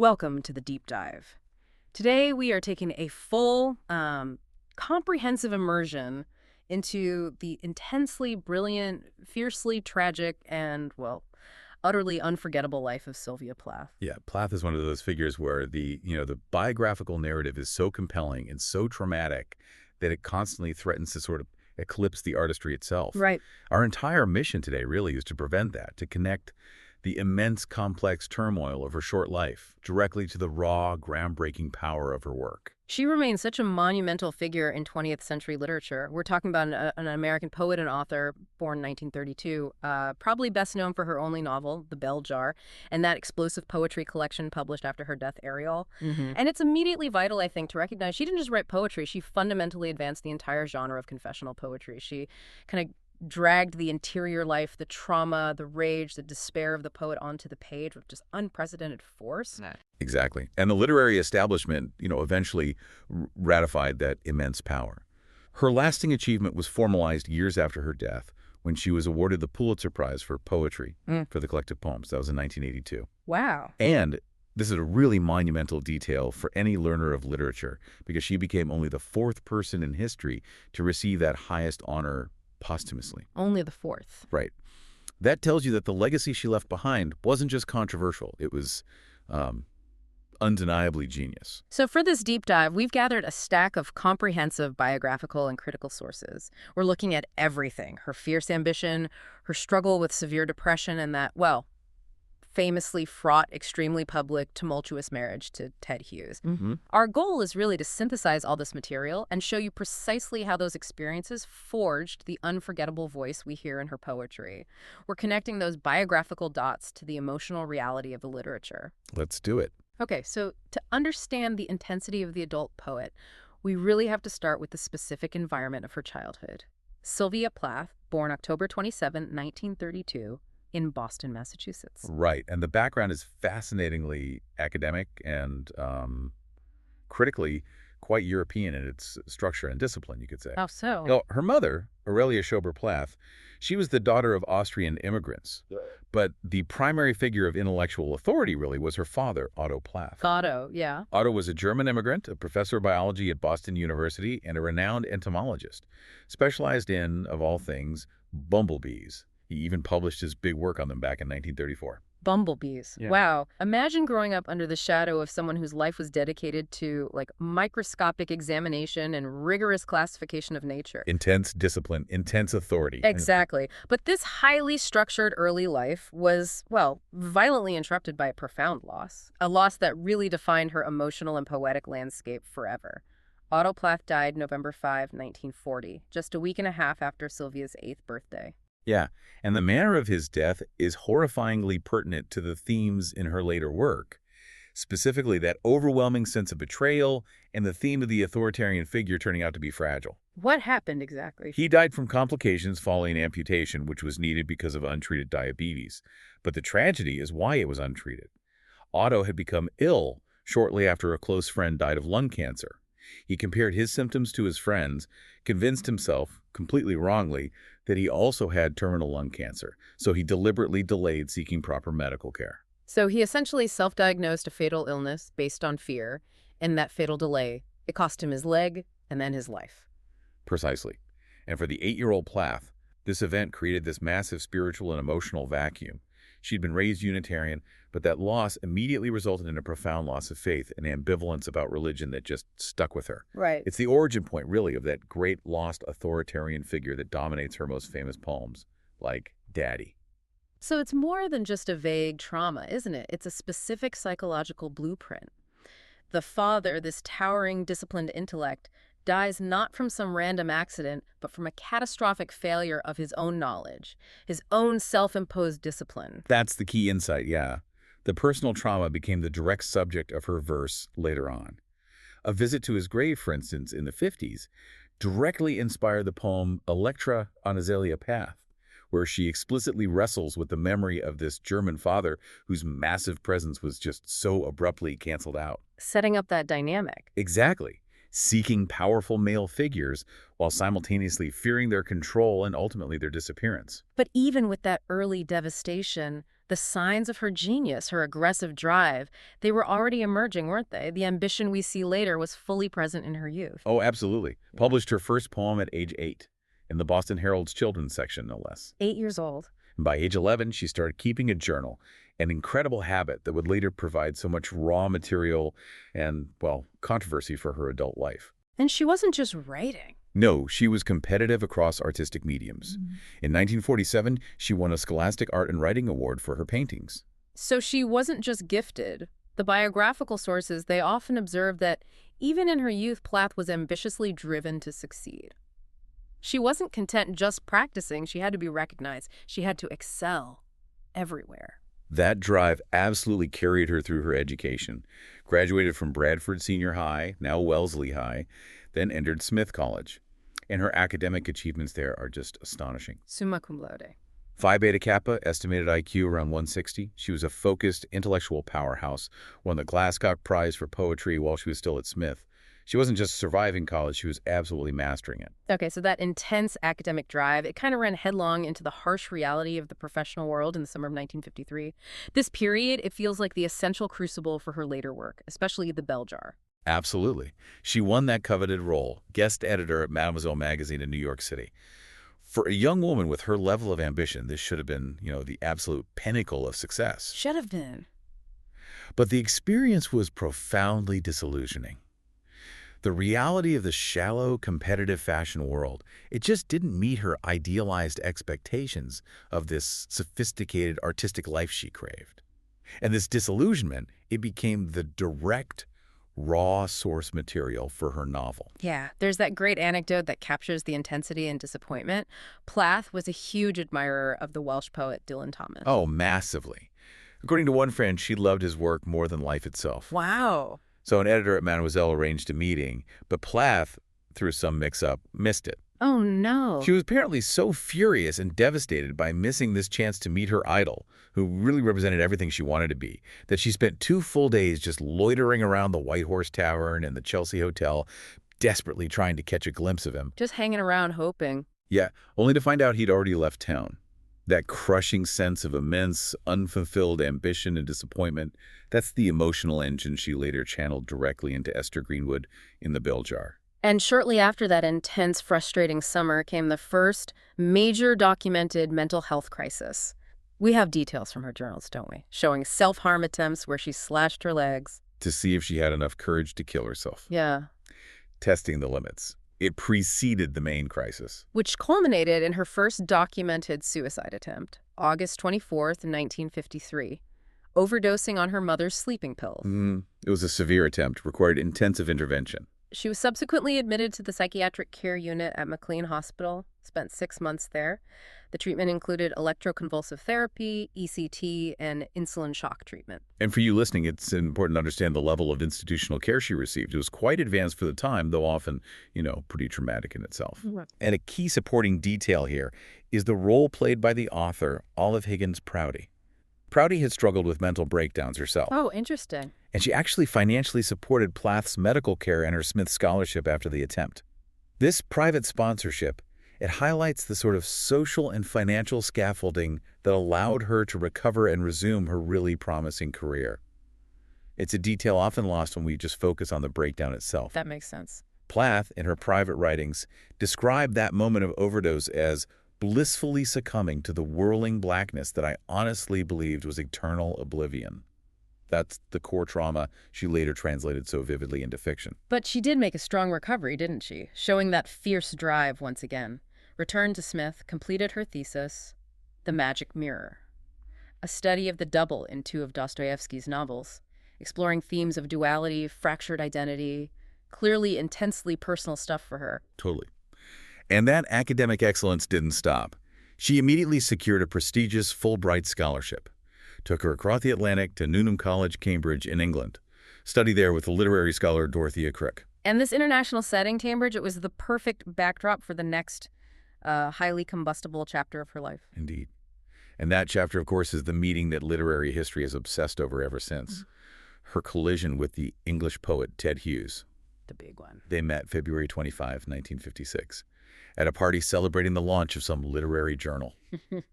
Welcome to the deep dive. Today we are taking a full, comprehensive immersion into the intensely brilliant, fiercely tragic, and, well, utterly unforgettable life of Sylvia Plath. Yeah, Plath is one of those figures where the biographical narrative is so compelling and so traumatic that it constantly threatens to sort of eclipse the artistry itself. Right. Our entire mission today really is to prevent that, to connect the immense complex turmoil of her short life directly to the raw, groundbreaking power of her work. She remains such a monumental figure in 20th century literature. We're talking about an American poet and author born 1932, probably best known for her only novel, The Bell Jar, and that explosive poetry collection published after her death, Ariel. And it's immediately vital, I think, to recognize she didn't just write poetry, she fundamentally advanced the entire genre of confessional poetry. She kind of dragged the interior life, the trauma, the rage, the despair of the poet onto the page with just unprecedented force. No. Exactly. And the literary establishment, eventually ratified that immense power. Her lasting achievement was formalized years after her death when she was awarded the Pulitzer Prize for poetry for the collected poems. That was in 1982. Wow. And this is a really monumental detail for any learner of literature because she became only the fourth person in history to receive that highest honor posthumously. Only the fourth. Right. That tells you that the legacy she left behind wasn't just controversial. It was undeniably genius. So for this deep dive, we've gathered a stack of comprehensive biographical and critical sources. We're looking at everything: her fierce ambition, her struggle with severe depression, and that, well, famously fraught, extremely public, tumultuous marriage to Ted Hughes. Our goal is really to synthesize all this material and show you precisely how those experiences forged the unforgettable voice we hear in her poetry. We're connecting those biographical dots to the emotional reality of the literature. Let's do it. Okay, so to understand the intensity of the adult poet, we really have to start with the specific environment of her childhood. Sylvia Plath, born October 27, 1932, in Boston, Massachusetts. Right. And the background is fascinatingly academic and critically quite European in its structure and discipline, you could say. How so? Her mother, Aurelia Plath, she was the daughter of Austrian immigrants. But the primary figure of intellectual authority really was her father, Otto Plath. Otto, yeah. Otto was a German immigrant, a professor of biology at Boston University, and a renowned entomologist, specialized in, of all things, bumblebees. He even published his big work on them back in 1934. Bumblebees. Yeah. Wow. Imagine growing up under the shadow of someone whose life was dedicated to, microscopic examination and rigorous classification of nature. Intense discipline, intense authority. Exactly. But this highly structured early life was, well, violently interrupted by a profound loss. A loss that really defined her emotional and poetic landscape forever. Otto Plath died November 5, 1940, just a week and a half after Sylvia's 8th birthday. Yeah, and the manner of his death is horrifyingly pertinent to the themes in her later work, specifically that overwhelming sense of betrayal and the theme of the authoritarian figure turning out to be fragile. What happened exactly? He died from complications following amputation, which was needed because of untreated diabetes. But the tragedy is why it was untreated. Otto had become ill shortly after a close friend died of lung cancer. He compared his symptoms to his friends, convinced himself, completely wrongly, that he also had terminal lung cancer, so he deliberately delayed seeking proper medical care. So he essentially self-diagnosed a fatal illness based on fear, and that fatal delay, it cost him his leg and then his life. Precisely. And for the 8-year-old Plath, this event created this massive spiritual and emotional vacuum. She'd been raised Unitarian, but that loss immediately resulted in a profound loss of faith and ambivalence about religion that just stuck with her. Right. It's the origin point, really, of that great lost authoritarian figure that dominates her most famous poems, like Daddy. So it's more than just a vague trauma, isn't it? It's a specific psychological blueprint. The father, this towering, disciplined intellect, dies not from some random accident, but from a catastrophic failure of his own knowledge, his own self-imposed discipline. That's the key insight, yeah. The personal trauma became the direct subject of her verse later on. A visit to his grave, for instance, in the 50s, directly inspired the poem Electra on Azalea Path, where she explicitly wrestles with the memory of this German father whose massive presence was just so abruptly canceled out. Setting up that dynamic. Exactly. Seeking powerful male figures while simultaneously fearing their control and ultimately their disappearance. But even with that early devastation, The signs of her genius, her aggressive drive, they were already emerging, weren't they? The ambition we see later was fully present in her youth. Oh, absolutely. Yeah. Published her first poem at age 8, in the Boston Herald's children's section, no less. 8 years old. And by age 11, she started keeping a journal, an incredible habit that would later provide so much raw material and, well, controversy for her adult life. And she wasn't just writing. No, she was competitive across artistic mediums. In 1947, she won a Scholastic Art and Writing Award for her paintings. So she wasn't just gifted. The biographical sources, they often observe that even in her youth, Plath was ambitiously driven to succeed. She wasn't content just practicing. She had to be recognized. She had to excel everywhere. That drive absolutely carried her through her education. Graduated from Bradford Senior High, now Wellesley High, then entered Smith College. And her academic achievements there are just astonishing. Summa cum laude. Phi Beta Kappa, estimated IQ around 160. She was a focused, intellectual powerhouse, won the Glasgow Prize for poetry while she was still at Smith. She wasn't just surviving college, she was absolutely mastering it. Okay, so that intense academic drive, it kind of ran headlong into the harsh reality of the professional world in the summer of 1953. This period, it feels like the essential crucible for her later work, especially The Bell Jar. Absolutely. She won that coveted role, guest editor at Mademoiselle magazine in New York City. For a young woman with her level of ambition, this should have been, the absolute pinnacle of success. Should have been. But the experience was profoundly disillusioning. The reality of the shallow, competitive fashion world, it just didn't meet her idealized expectations of this sophisticated artistic life she craved. And this disillusionment, it became the direct, raw source material for her novel. Yeah, there's that great anecdote that captures the intensity and disappointment. Plath was a huge admirer of the Welsh poet Dylan Thomas. Oh, massively. According to one friend, she loved his work more than life itself. Wow. So an editor at Mademoiselle arranged a meeting, but Plath, through some mix-up, missed it. Oh, no. She was apparently so furious and devastated by missing this chance to meet her idol, who really represented everything she wanted to be, that she spent 2 full days just loitering around the White Horse Tavern and the Chelsea Hotel, desperately trying to catch a glimpse of him. Just hanging around hoping. Yeah, only to find out he'd already left town. That crushing sense of immense, unfulfilled ambition and disappointment, that's the emotional engine she later channeled directly into Esther Greenwood in The Bell Jar. And shortly after that intense, frustrating summer came the first major documented mental health crisis. We have details from her journals, don't we? Showing self-harm attempts where she slashed her legs. To see if she had enough courage to kill herself. Yeah. Testing the limits. It preceded the main crisis. Which culminated in her first documented suicide attempt, August 24th, 1953, overdosing on her mother's sleeping pills. It was a severe attempt, required intensive intervention. She was subsequently admitted to the psychiatric care unit at McLean Hospital, spent 6 months there. The treatment included electroconvulsive therapy, ECT, and insulin shock treatment. And for you listening, it's important to understand the level of institutional care she received. It was quite advanced for the time, though often, pretty traumatic in itself. Mm-hmm. And a key supporting detail here is the role played by the author, Olive Higgins Prouty. Prouty had struggled with mental breakdowns herself. Oh, interesting. And she actually financially supported Plath's medical care and her Smith Scholarship after the attempt. This private sponsorship, it highlights the sort of social and financial scaffolding that allowed her to recover and resume her really promising career. It's a detail often lost when we just focus on the breakdown itself. That makes sense. Plath, in her private writings, described that moment of overdose as blissfully succumbing to the whirling blackness that I honestly believed was eternal oblivion. That's the core trauma she later translated so vividly into fiction. But she did make a strong recovery, didn't she? Showing that fierce drive once again. Returned to Smith, completed her thesis, The Magic Mirror, a study of the double in 2 of Dostoevsky's novels, exploring themes of duality, fractured identity, clearly intensely personal stuff for her. Totally. And that academic excellence didn't stop. She immediately secured a prestigious Fulbright scholarship. Took her across the Atlantic to Newnham College, Cambridge, in England. Studied there with the literary scholar Dorothea Crick. And this international setting, Cambridge, it was the perfect backdrop for the next highly combustible chapter of her life. Indeed. And that chapter, of course, is the meeting that literary history has obsessed over ever since. Her collision with the English poet Ted Hughes. The big one. They met February 25, 1956, at a party celebrating the launch of some literary journal.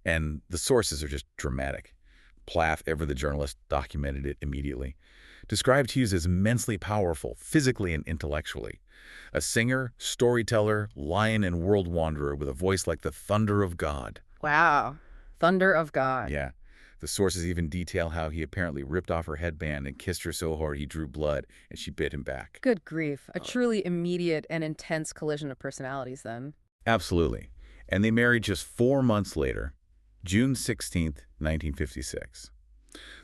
And the sources are just dramatic. Plath, ever the journalist, documented it immediately. Described Hughes as immensely powerful, physically and intellectually. A singer, storyteller, lion and world wanderer with a voice like the thunder of God. Wow. Thunder of God. Yeah. The sources even detail how he apparently ripped off her headband and kissed her so hard he drew blood, and she bit him back. Good grief. A truly immediate and intense collision of personalities, then. Absolutely. And they married just 4 months later, June 16th, 1956.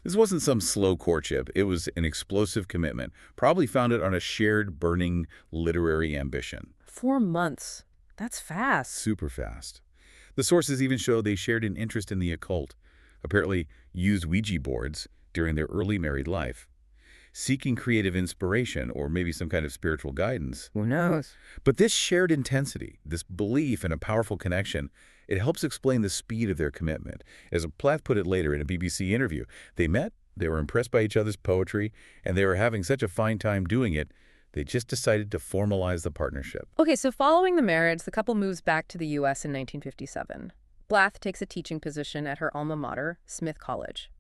This wasn't some slow courtship. It was an explosive commitment, probably founded on a shared, burning literary ambition. 4 months. That's fast. Super fast. The sources even show they shared an interest in the occult, apparently used Ouija boards during their early married life, seeking creative inspiration or maybe some kind of spiritual guidance. Who knows? But this shared intensity, this belief in a powerful connection, it helps explain the speed of their commitment. As Plath put it later in a BBC interview, they met, they were impressed by each other's poetry, and they were having such a fine time doing it, they just decided to formalize the partnership. Okay, so following the marriage, the couple moves back to the U.S. in 1957. Plath takes a teaching position at her alma mater, Smith College.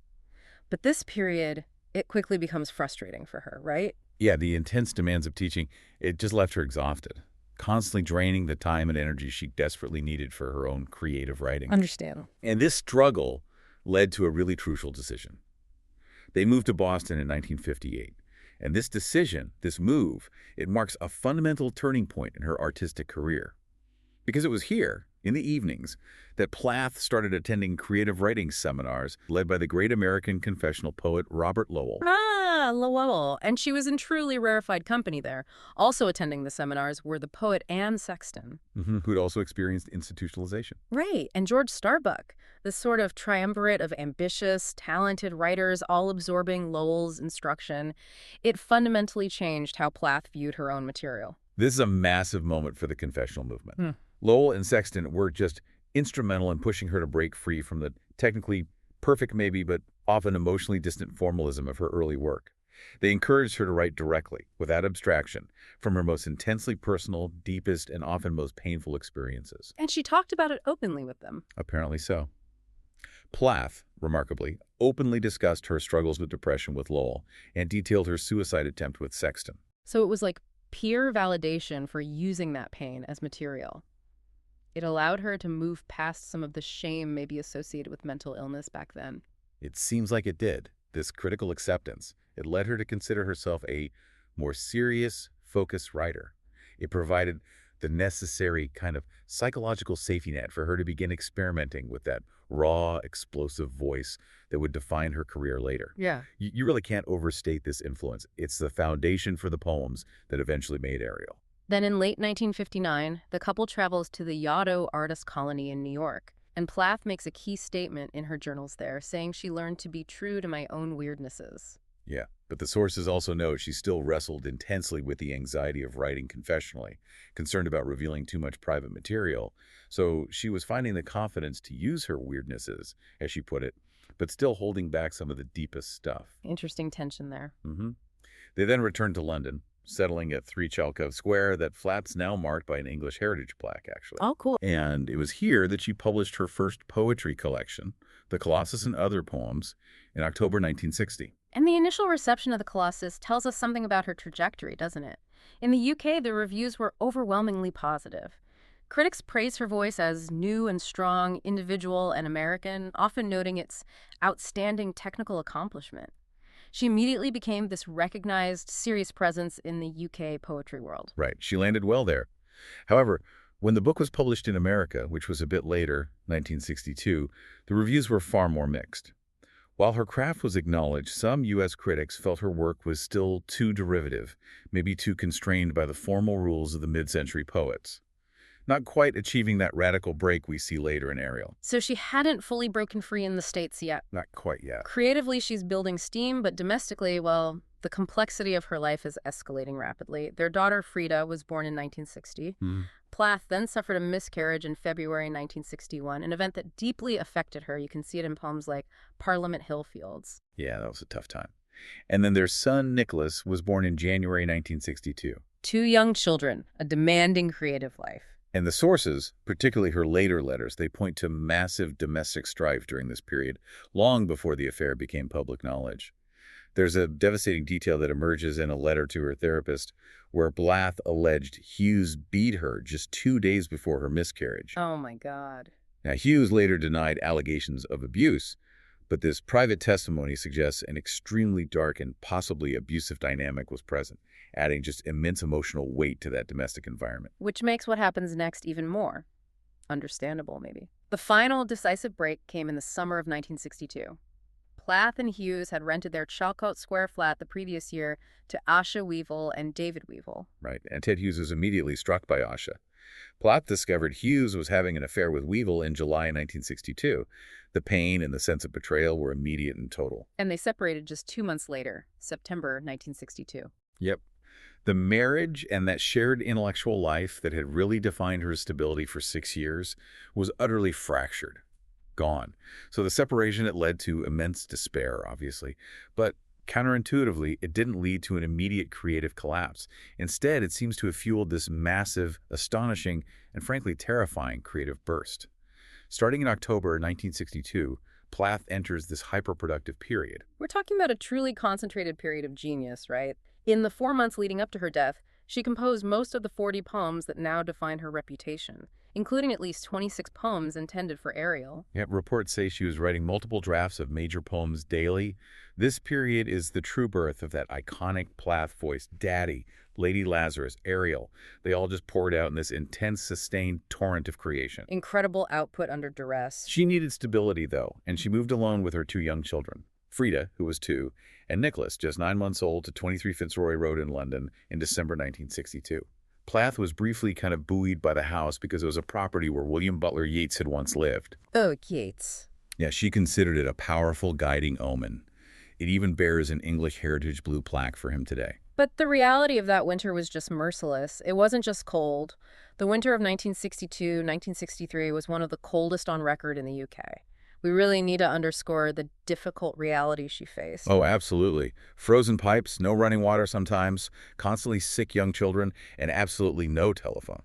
But this period, it quickly becomes frustrating for her, right? Yeah, the intense demands of teaching, it just left her exhausted, constantly draining the time and energy she desperately needed for her own creative writing. Understand. And this struggle led to a really crucial decision. They moved to Boston in 1958. And this decision, this move, it marks a fundamental turning point in her artistic career. Because it was here, in the evenings, that Plath started attending creative writing seminars led by the great American confessional poet Robert Lowell. Ah, Lowell. And she was in truly rarefied company there. Also attending the seminars were the poet Anne Sexton. Who'd also experienced institutionalization. Right, and George Starbuck, this sort of triumvirate of ambitious, talented writers all absorbing Lowell's instruction. It fundamentally changed how Plath viewed her own material. This is a massive moment for the confessional movement. Lowell and Sexton were just instrumental in pushing her to break free from the technically perfect maybe, but often emotionally distant formalism of her early work. They encouraged her to write directly, without abstraction, from her most intensely personal, deepest, and often most painful experiences. And she talked about it openly with them. Apparently so. Plath, remarkably, openly discussed her struggles with depression with Lowell and detailed her suicide attempt with Sexton. So it was like peer validation for using that pain as material. It allowed her to move past some of the shame maybe associated with mental illness back then. It seems like it did. This critical acceptance, it led her to consider herself a more serious, focused writer. It provided the necessary kind of psychological safety net for her to begin experimenting with that raw, explosive voice that would define her career later. Yeah. You really can't overstate this influence. It's the foundation for the poems that eventually made Ariel. Then in late 1959, the couple travels to the Yaddo artist colony in New York, and Plath makes a key statement in her journals there, saying she learned to be true to my own weirdnesses. Yeah, but the sources also note she still wrestled intensely with the anxiety of writing confessionally, concerned about revealing too much private material. So she was finding the confidence to use her weirdnesses, as she put it, but still holding back some of the deepest stuff. Interesting tension there. They then returned to London, settling at 3 Chalkov Square, that flat's now marked by an English heritage plaque, actually. Oh, cool. And it was here that she published her first poetry collection, The Colossus and Other Poems, in October 1960. And the initial reception of the Colossus tells us something about her trajectory, doesn't it? In the UK, the reviews were overwhelmingly positive. Critics praised her voice as new and strong, individual and American, often noting its outstanding technical accomplishment. She immediately became this recognized, serious presence in the UK poetry world. Right. She landed well there. However, when the book was published in America, which was a bit later, 1962, the reviews were far more mixed. While her craft was acknowledged, some U.S. critics felt her work was still too derivative, maybe too constrained by the formal rules of the mid-century poets. Not quite achieving that radical break we see later in Ariel. So she hadn't fully broken free in the States yet. Not quite yet. Creatively, she's building steam, but domestically, well, the complexity of her life is escalating rapidly. Their daughter, Frida, was born in 1960. Plath then suffered a miscarriage in February 1961, an event that deeply affected her. You can see it in poems like Parliament Hill Fields. Yeah, that was a tough time. And then their son, Nicholas, was born in January 1962. 2 young children, a demanding creative life. And the sources, particularly her later letters, they point to massive domestic strife during this period, long before the affair became public knowledge. There's a devastating detail that emerges in a letter to her therapist where Plath alleged Hughes beat her just 2 days before her miscarriage. Oh my God. Now, Hughes later denied allegations of abuse, but this private testimony suggests an extremely dark and possibly abusive dynamic was present, adding just immense emotional weight to that domestic environment. Which makes what happens next even more understandable, maybe. The final decisive break came in the summer of 1962. Plath and Hughes had rented their Chalcote Square flat the previous year to Asha Weevil and David Weevil. Right, and Ted Hughes was immediately struck by Asha. Plath discovered Hughes was having an affair with Weevil in July 1962. The pain and the sense of betrayal were immediate and total. And they separated just 2 months later, September 1962. Yep. The marriage and that shared intellectual life that had really defined her stability for 6 years was utterly fractured, gone. So the separation, it led to immense despair, obviously. But counterintuitively, it didn't lead to an immediate creative collapse. Instead, it seems to have fueled this massive, astonishing, and frankly terrifying creative burst. Starting in October 1962, Plath enters this hyperproductive period. We're talking about a truly concentrated period of genius, right? In the 4 months leading up to her death, she composed most of the 40 poems that now define her reputation, including at least 26 poems intended for Ariel. Yet reports say she was writing multiple drafts of major poems daily. This period is the true birth of that iconic Plath voice, Daddy, Lady Lazarus, Ariel. They all just poured out in this intense, sustained torrent of creation. Incredible output under duress. She needed stability, though, and she moved alone with her 2 young children, Frida, who was 2, and Nicholas, just 9 months old, to 23 Fitzroy Road in London in December 1962. Plath was briefly kind of buoyed by the house because it was a property where William Butler Yeats had once lived. Oh, Yeats. Yeah, she considered it a powerful guiding omen. It even bears an English Heritage Blue plaque for him today. But the reality of that winter was just merciless. It wasn't just cold. The winter of 1962-1963 was one of the coldest on record in the UK. We really need to underscore the difficult reality she faced. Oh, absolutely. Frozen pipes, no running water sometimes, constantly sick young children, and absolutely no telephone.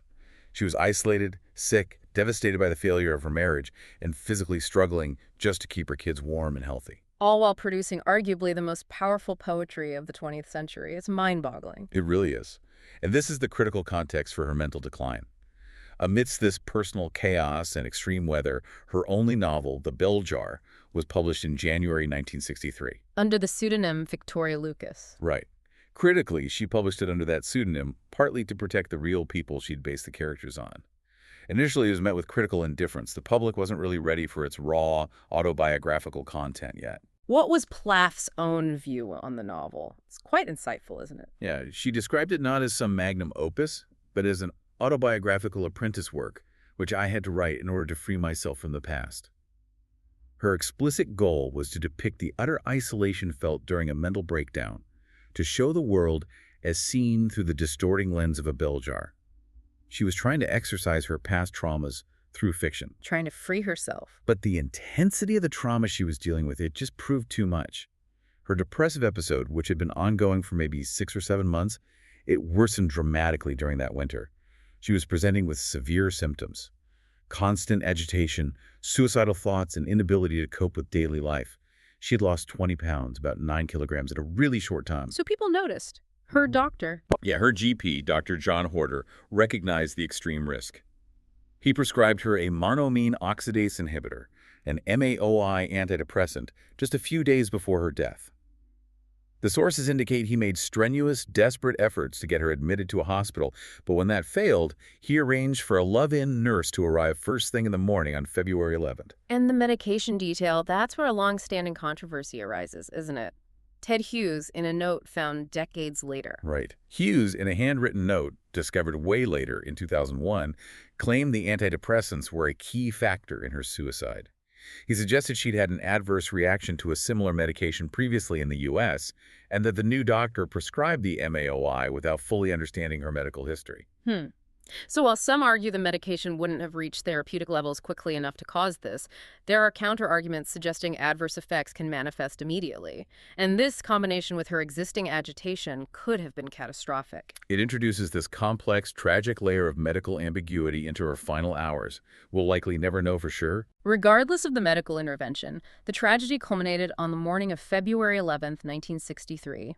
She was isolated, sick, devastated by the failure of her marriage, and physically struggling just to keep her kids warm and healthy. All while producing arguably the most powerful poetry of the 20th century. It's mind-boggling. It really is. And this is the critical context for her mental decline. Amidst this personal chaos and extreme weather, her only novel, The Bell Jar, was published in January 1963. Under the pseudonym Victoria Lucas. Right. Critically, she published it under that pseudonym, partly to protect the real people she'd based the characters on. Initially, it was met with critical indifference. The public wasn't really ready for its raw, autobiographical content yet. What was Plath's own view on the novel? It's quite insightful, isn't it? Yeah, she described it not as some magnum opus, but as an autobiographical apprentice work, which I had to write in order to free myself from the past. Her explicit goal was to depict the utter isolation felt during a mental breakdown, to show the world as seen through the distorting lens of a bell jar. She was trying to exercise her past traumas through fiction. Trying to free herself. But the intensity of the trauma she was dealing with, it just proved too much. Her depressive episode, which had been ongoing for maybe 6 or 7 months, it worsened dramatically during that winter. She was presenting with severe symptoms. Constant agitation, suicidal thoughts, and inability to cope with daily life. She had lost 20 pounds, about 9 kilograms, in a really short time. So people noticed. Her doctor. Yeah, her GP, Dr. John Horder, recognized the extreme risk. He prescribed her a monoamine oxidase inhibitor, an MAOI antidepressant, just a few days before her death. The sources indicate he made strenuous, desperate efforts to get her admitted to a hospital, but when that failed, he arranged for a love-in nurse to arrive first thing in the morning on February 11th. And the medication detail, that's where a long-standing controversy arises, isn't it? Ted Hughes, in a note found decades later. Right. Hughes, in a handwritten note discovered way later in 2001, claimed the antidepressants were a key factor in her suicide. He suggested she'd had an adverse reaction to a similar medication previously in the U.S., and that the new doctor prescribed the MAOI without fully understanding her medical history. So while some argue the medication wouldn't have reached therapeutic levels quickly enough to cause this, there are counterarguments suggesting adverse effects can manifest immediately. And this combination with her existing agitation could have been catastrophic. It introduces this complex, tragic layer of medical ambiguity into her final hours. We'll likely never know for sure. Regardless of the medical intervention, the tragedy culminated on the morning of February 11th, 1963.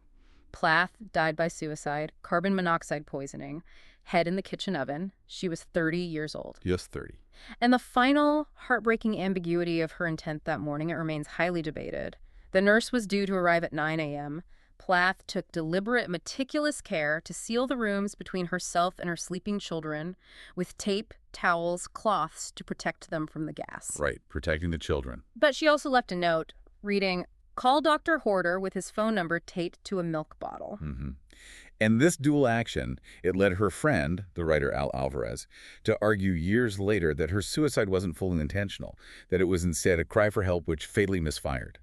Plath died by suicide, carbon monoxide poisoning, head in the kitchen oven. She was 30 years old. Just 30. And the final, heartbreaking ambiguity of her intent that morning, it remains highly debated. The nurse was due to arrive at 9 a.m. Plath took deliberate, meticulous care to seal the rooms between herself and her sleeping children with tape, towels, cloths to protect them from the gas. Right, protecting the children. But she also left a note reading, "Call Dr. Horder with his phone number taped to a milk bottle." And this dual action, it led her friend, the writer Al Alvarez, to argue years later that her suicide wasn't fully intentional, that it was instead a cry for help which fatally misfired.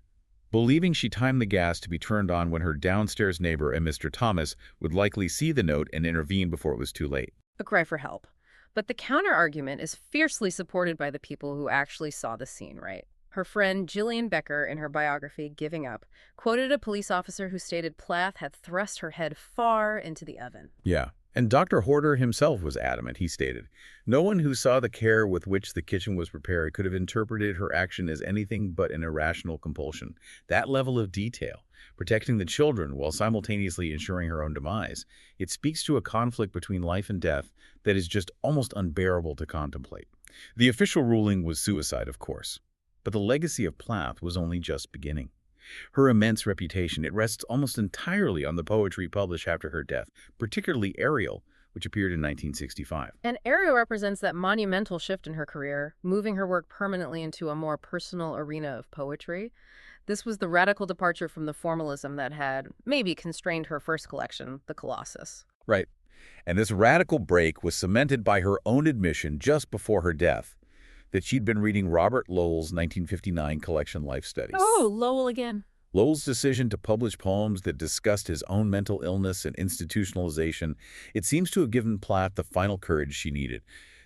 Believing she timed the gas to be turned on when her downstairs neighbor and Mr. Thomas would likely see the note and intervene before it was too late. A cry for help. But the counter-argument is fiercely supported by the people who actually saw the scene, right? Her friend Gillian Becker, in her biography, Giving Up, quoted a police officer who stated Plath had thrust her head far into the oven. Yeah. And Dr. Horder himself was adamant. He stated, "No one who saw the care with which the kitchen was prepared could have interpreted her action as anything but an irrational compulsion. That level of detail, protecting the children while simultaneously ensuring her own demise, it speaks to a conflict between life and death that is just almost unbearable to contemplate." The official ruling was suicide, of course. But the legacy of Plath was only just beginning. Her immense reputation, it rests almost entirely on the poetry published after her death, particularly Ariel, which appeared in 1965. And Ariel represents that monumental shift in her career, moving her work permanently into a more personal arena of poetry. This was the radical departure from the formalism that had maybe constrained her first collection, the Colossus. Right. And this radical break was cemented by her own admission just before her death that she'd been reading Robert Lowell's 1959 collection Life Studies. Oh, Lowell again. Lowell's decision to publish poems that discussed his own mental illness and institutionalization, it seems to have given Plath the final courage she needed.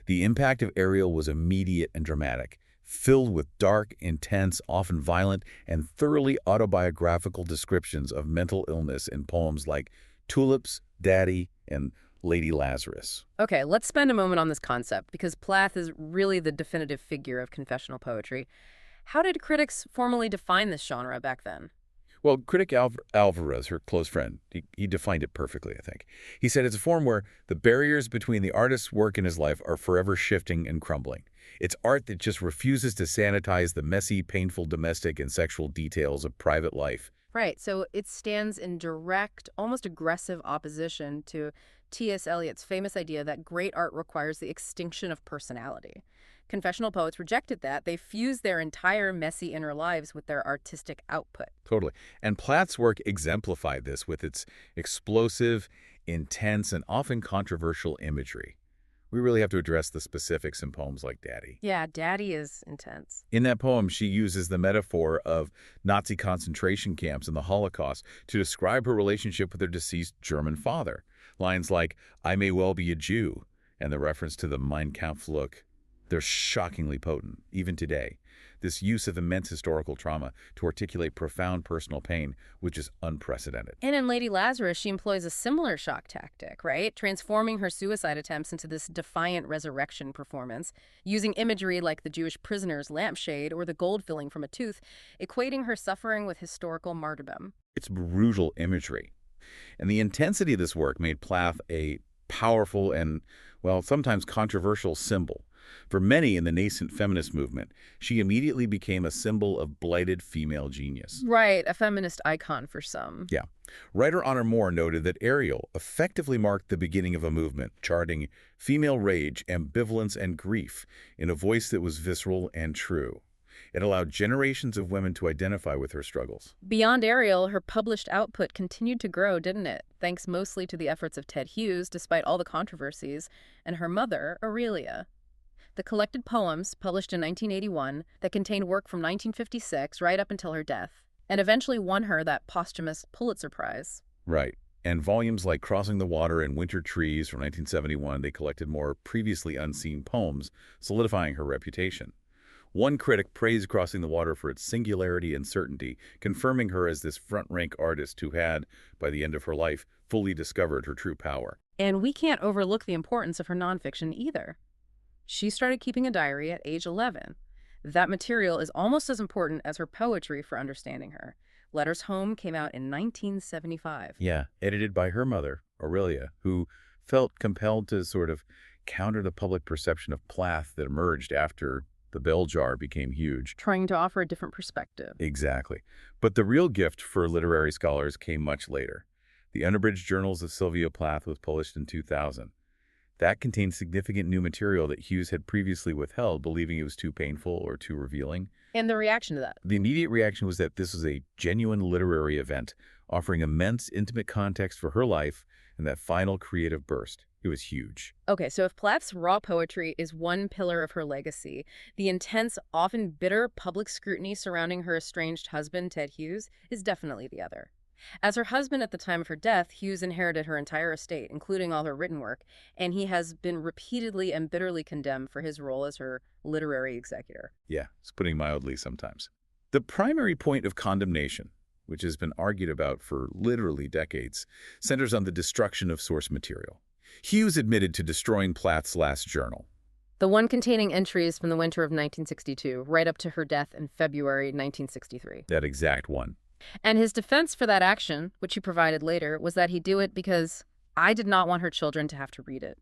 The impact of Ariel was immediate and dramatic, filled with dark, intense, often violent, and thoroughly autobiographical descriptions of mental illness in poems like Tulips, Daddy, and Lady Lazarus. Okay, let's spend a moment on this concept, because Plath is really the definitive figure of confessional poetry. How did critics formally define this genre back then? Well, critic Alvarez, her close friend, he defined it perfectly, I think. He said it's a form where the barriers between the artist's work and his life are forever shifting and crumbling. It's art that just refuses to sanitize the messy, painful domestic and sexual details of private life. Right, so it stands in direct, almost aggressive opposition to T.S. Eliot's famous idea that great art requires the extinction of personality. Confessional poets rejected that. They fused their entire messy inner lives with their artistic output. Totally. And Plath's work exemplified this with its explosive, intense, and often controversial imagery. We really have to address the specifics in poems like Daddy. Yeah, Daddy is intense. In that poem, she uses the metaphor of Nazi concentration camps and the Holocaust to describe her relationship with her deceased German father. Lines like, "I may well be a Jew," and the reference to the Mein Kampf look, they're shockingly potent, even today. This use of immense historical trauma to articulate profound personal pain, which is unprecedented. And in Lady Lazarus, she employs a similar shock tactic, right? Transforming her suicide attempts into this defiant resurrection performance, using imagery like the Jewish prisoner's lampshade or the gold filling from a tooth, equating her suffering with historical martyrdom. It's brutal imagery. And the intensity of this work made Plath a powerful and, well, sometimes controversial symbol. For many in the nascent feminist movement, she immediately became a symbol of blighted female genius. Right, a feminist icon for some. Yeah. Writer Honor Moore noted that Ariel effectively marked the beginning of a movement, charting female rage, ambivalence, and grief in a voice that was visceral and true. It allowed generations of women to identify with her struggles. Beyond Ariel, her published output continued to grow, didn't it? Thanks mostly to the efforts of Ted Hughes, despite all the controversies, and her mother, Aurelia. The collected poems, published in 1981, that contained work from 1956 right up until her death, and eventually won her that posthumous Pulitzer Prize. Right. And volumes like Crossing the Water and Winter Trees from 1971, they collected more previously unseen poems, solidifying her reputation. One critic praised Crossing the Water for its singularity and certainty, confirming her as this front-rank artist who had, by the end of her life, fully discovered her true power. And we can't overlook the importance of her nonfiction either. She started keeping a diary at age 11. That material is almost as important as her poetry for understanding her. Letters Home came out in 1975. Yeah, edited by her mother, Aurelia, who felt compelled to sort of counter the public perception of Plath that emerged after the bell jar became huge. Trying to offer a different perspective. Exactly. But the real gift for literary scholars came much later. The Unabridged Journals of Sylvia Plath was published in 2000. That contained significant new material that Hughes had previously withheld, believing it was too painful or too revealing. And the reaction to that? The immediate reaction was that this was a genuine literary event, offering immense, intimate context for her life and that final creative burst. It was huge. Okay, so if Plath's raw poetry is one pillar of her legacy, the intense, often bitter public scrutiny surrounding her estranged husband, Ted Hughes, is definitely the other. As her husband at the time of her death, Hughes inherited her entire estate, including all her written work, and he has been repeatedly and bitterly condemned for his role as her literary executor. Yeah, it's putting mildly sometimes. The primary point of condemnation, which has been argued about for literally decades, centers on the destruction of source material. Hughes admitted to destroying Plath's last journal. The one containing entries from the winter of 1962, right up to her death in February 1963. That exact one. And his defense for that action, which he provided later, was that he'd do it because I did not want her children to have to read it.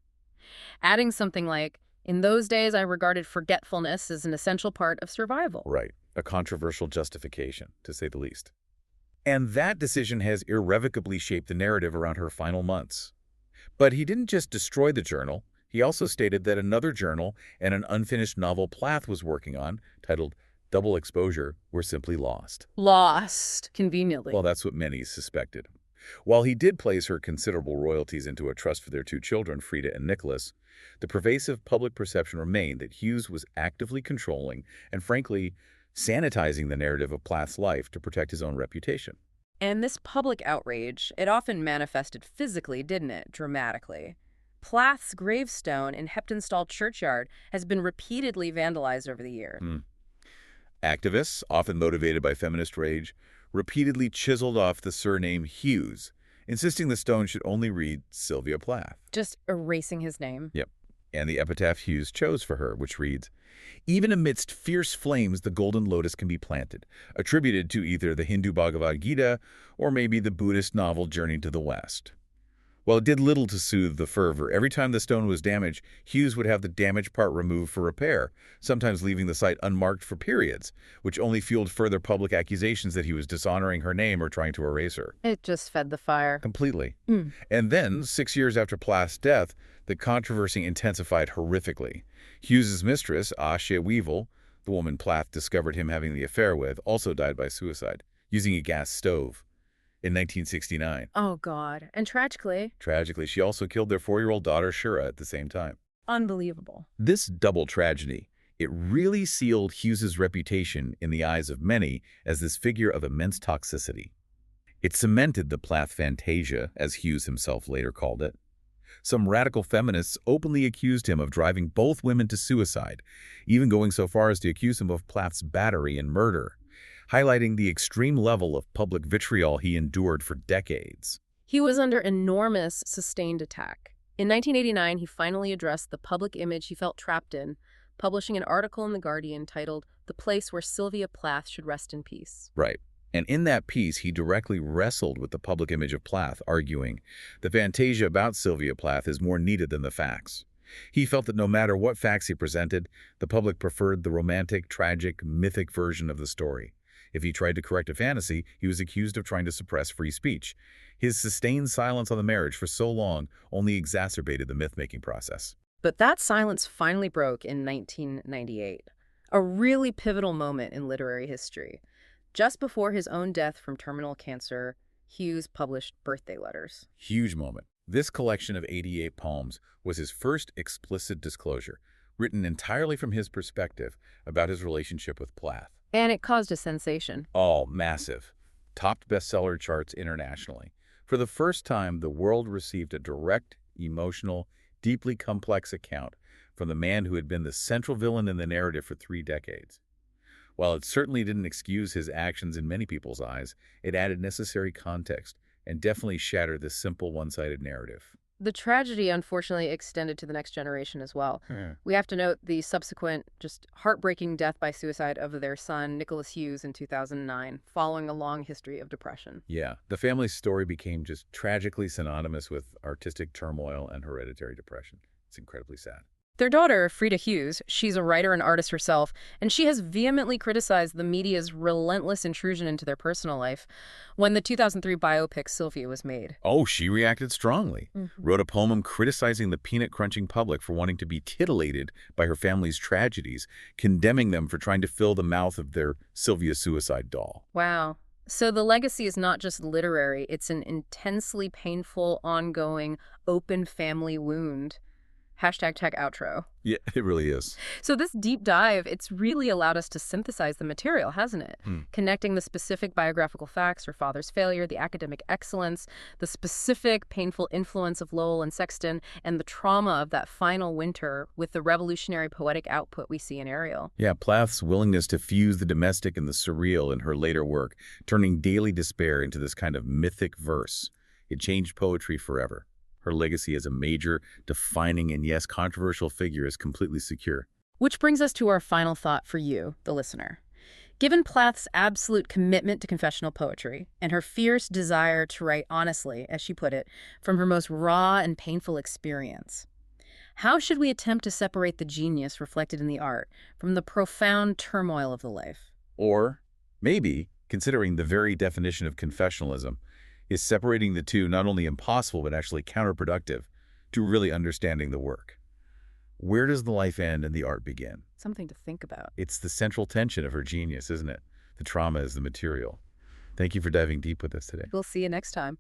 Adding something like, in those days I regarded forgetfulness as an essential part of survival. Right. A controversial justification, to say the least. And that decision has irrevocably shaped the narrative around her final months. But he didn't just destroy the journal. He also stated that another journal and an unfinished novel Plath was working on, titled Double Exposure, were simply lost. Lost, conveniently. Well, that's what many suspected. While he did place her considerable royalties into a trust for their two children, Frida and Nicholas, the pervasive public perception remained that Hughes was actively controlling and, frankly, sanitizing the narrative of Plath's life to protect his own reputation. And this public outrage, it often manifested physically, didn't it? Dramatically. Plath's gravestone in Heptonstall churchyard has been repeatedly vandalized over the years. Activists, often motivated by feminist rage, repeatedly chiseled off the surname Hughes, insisting the stone should only read Sylvia Plath. Just erasing his name. Yep. And the epitaph Hughes chose for her, which reads, "Even amidst fierce flames the golden lotus can be planted," attributed to either the Hindu Bhagavad Gita or maybe the Buddhist novel Journey to the West. While it did little to soothe the fervor, every time the stone was damaged, Hughes would have the damaged part removed for repair, sometimes leaving the site unmarked for periods, which only fueled further public accusations that he was dishonoring her name or trying to erase her. It just fed the fire. Completely. And then, 6 years after Plath's death, the controversy intensified horrifically. Hughes's mistress, Asha Weevil, the woman Plath discovered him having the affair with, also died by suicide, using a gas stove. In 1969. Oh, God. And tragically. Tragically, she also killed their 4-year-old daughter, Shira, at the same time. Unbelievable. This double tragedy, it really sealed Hughes's reputation in the eyes of many as this figure of immense toxicity. It cemented the Plath Fantasia, as Hughes himself later called it. Some radical feminists openly accused him of driving both women to suicide, even going so far as to accuse him of Plath's battery and murder, highlighting the extreme level of public vitriol he endured for decades. He was under enormous, sustained attack. In 1989, he finally addressed the public image he felt trapped in, publishing an article in The Guardian titled, "The Place Where Sylvia Plath Should Rest in Peace." Right. And in that piece, he directly wrestled with the public image of Plath, arguing, the fantasia about Sylvia Plath is more needed than the facts. He felt that no matter what facts he presented, the public preferred the romantic, tragic, mythic version of the story. If he tried to correct a fantasy, he was accused of trying to suppress free speech. His sustained silence on the marriage for so long only exacerbated the myth-making process. But that silence finally broke in 1998, a really pivotal moment in literary history. Just before his own death from terminal cancer, Hughes published Birthday Letters. Huge moment. This collection of 88 poems was his first explicit disclosure, written entirely from his perspective about his relationship with Plath. And it caused a sensation. All massive. Topped bestseller charts internationally. For the first time, the world received a direct, emotional, deeply complex account from the man who had been the central villain in the narrative for 3 decades. While it certainly didn't excuse his actions in many people's eyes, it added necessary context and definitely shattered this simple one-sided narrative. The tragedy, unfortunately, extended to the next generation as well. Yeah. We have to note the subsequent, just heartbreaking death by suicide of their son, Nicholas Hughes, in 2009, following a long history of depression. Yeah, the family's story became just tragically synonymous with artistic turmoil and hereditary depression. It's incredibly sad. Their daughter, Frida Hughes, she's a writer and artist herself, and she has vehemently criticized the media's relentless intrusion into their personal life when the 2003 biopic Sylvia was made. Oh, she reacted strongly. Mhm. Wrote a poem criticizing the peanut-crunching public for wanting to be titillated by her family's tragedies, condemning them for trying to fill the mouth of their Sylvia suicide doll. Wow. So the legacy is not just literary, it's an intensely painful, ongoing, open family wound. Hashtag tech outro. Yeah, it really is. So this deep dive, it's really allowed us to synthesize the material, hasn't it? Hmm. Connecting the specific biographical facts, her father's failure, the academic excellence, the specific painful influence of Lowell and Sexton, and the trauma of that final winter with the revolutionary poetic output we see in Ariel. Yeah, Plath's willingness to fuse the domestic and the surreal in her later work, turning daily despair into this kind of mythic verse. It changed poetry forever. Her legacy as a major, defining, and yes, controversial figure is completely secure. Which brings us to our final thought for you, the listener. Given Plath's absolute commitment to confessional poetry and her fierce desire to write honestly, as she put it, from her most raw and painful experience, how should we attempt to separate the genius reflected in the art from the profound turmoil of the life? Or, maybe, considering the very definition of confessionalism, is separating the two not only impossible but actually counterproductive to really understanding the work. Where does the life end and the art begin? Something to think about. It's the central tension of her genius, isn't it? The trauma is the material. Thank you for diving deep with us today. We'll see you next time.